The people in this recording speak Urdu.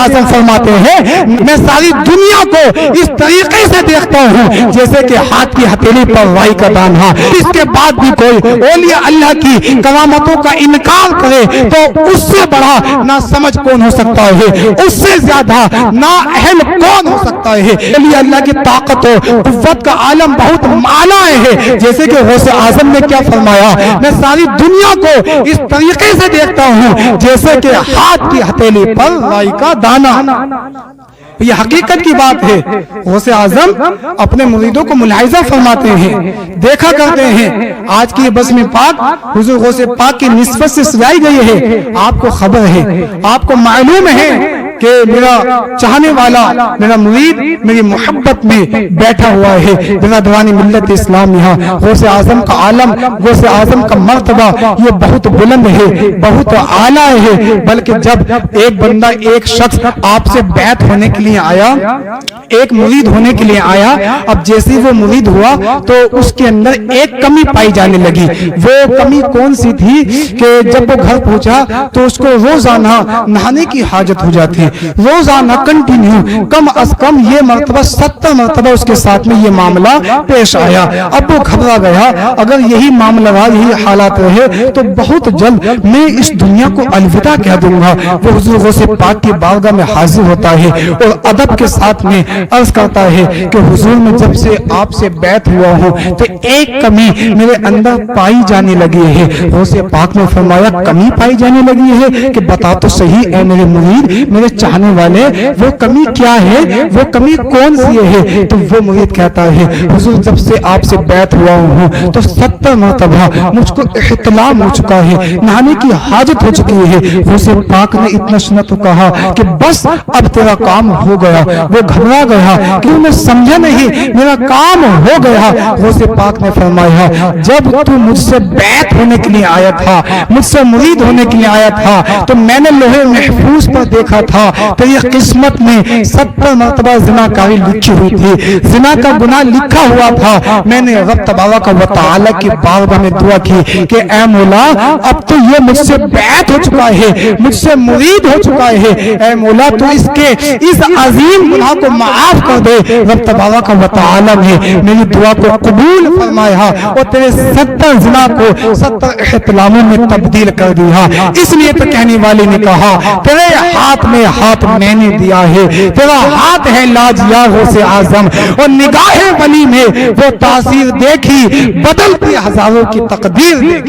اعظم فرماتے ہیں میں ساری دنیا کو اس طریقے سے دیکھتا ہوں جیسے کہ ہاتھ کی ہتھیلی پر رائی کا دانہ. اس کے بعد بھی کوئی اولیاء اللہ کی کرامتوں کا انکار کرے تو اس سے بڑا نہ سمجھ کون ہو سکتا ہے, اس سے زیادہ نا اہل کون ہو سکتا ہے. اولیاء اللہ کی طاقت و قوت کا عالم بہت اعلیٰ ہے. جیسے کہ غوث اعظم نے کیا فرمایا, میں ساری دنیا کو اس طریقے سے دیکھتا ہوں جیسے کہ ہاتھ کی ہتھیلی پر رائی کا دانہ. یہ حقیقت کی بات ہے. غوث اعظم اپنے مریدوں کو ملاحظہ فرماتے ہیں, دیکھا کرتے ہیں. آج کی یہ بزم پاک حضور غوث پاک کی نسبت سے سجائی گئی ہے. آپ کو خبر ہے, آپ کو معلوم ہے کہ میرا چاہنے والا, میرا مرید میری محبت میں بیٹھا ہوا ہے. میرا دیوانی ملت اسلام یہاں غوث اعظم کا عالم, غوث اعظم کا مرتبہ یہ بہت بلند ہے, بہت اعلیٰ ہے. بلکہ جب ایک بندہ, ایک شخص آپ سے بیعت ہونے کے لیے آیا, ایک مرید ہونے کے لیے آیا, اب جیسے وہ مرید ہوا تو اس کے اندر ایک کمی پائی جانے لگی. وہ کمی کون سی تھی کہ جب وہ گھر پہنچا تو اس کو روزانہ نہانے کی حاجت ہو جاتی, روزانہ کنٹینیو کم از کم یہ مرتبہ 70 مرتبہ اس کے ساتھ میں یہ معاملہ پیش آیا. اب وہ گھبرا گیا, اگر یہی معاملہ رہا, یہی حالات رہے تو بہت جلد میں اس دنیا کو الوداع کہہ دوں گا. وہ حضور غوث پاک کی بارگاہ میں حاضر ہوتا ہے اور ادب کے ساتھ میں عرض کرتا ہے کہ حضور میں جب سے آپ سے بیعت ہوا ہوں تو ایک کمی میرے اندر پائی جانے لگی ہے. غوث پاک نے فرمایا کمی پائی جانے لگی ہے کہ بتا تو صحیح اے میرے مرید, میرے چاہنے والے, وہ کمی کیا ہے, وہ کمی کون سی ہے. تو وہ مرید کہتا ہے حضور جب سے آپ سے بیعت ہوا ہوں تو 70 مرتبہ مجھ کو احتلام ہو چکا ہے, نہانے کی حاجت ہو چکی ہے. غوث پاک نے اتنا سنا تو کہا کہ بس اب تیرا کام ہو گیا. وہ گھبرا گیا کہ میں سمجھا نہیں, میرا کام ہو گیا. غوث پاک نے فرمایا جب تو مجھ سے بیعت ہونے کے لیے آیا تھا, مجھ سے مرید ہونے کے لیے آیا تھا, تو میں نے لوہے محفوظ پر دیکھا تھا تیری قسمت میں 70 مرتبہ زناکاری لکھی ہوئی تھی, زنا کا گناہ لکھا ہوا تھا. میں نے رب تبارک و تعالی کی بارگاہ میں دعا کی کہ اے مولا اب تو یہ مجھ سے بیعت ہو چکا ہے, مجھ سے مرید ہو چکا ہے, اے مولا تو اس عظیم گناہ کو معاف کر دے. رب تبارک و تعالی نے میری دعا کو قبول فرمایا اور تیرے 70 زنا کو 70 احتلاموں میں تبدیل کر دیا. اس لیے تو کہنے والے نے کہا تیرے ہاتھ میں ہاتھ میں نے دیا ہے, تیرا ہاتھ ہے لاجیا غوث اعظم, اور نگاہ ولی میں وہ تاثیر دیکھی بدلتی ہزاروں کی تقدیر دیکھی.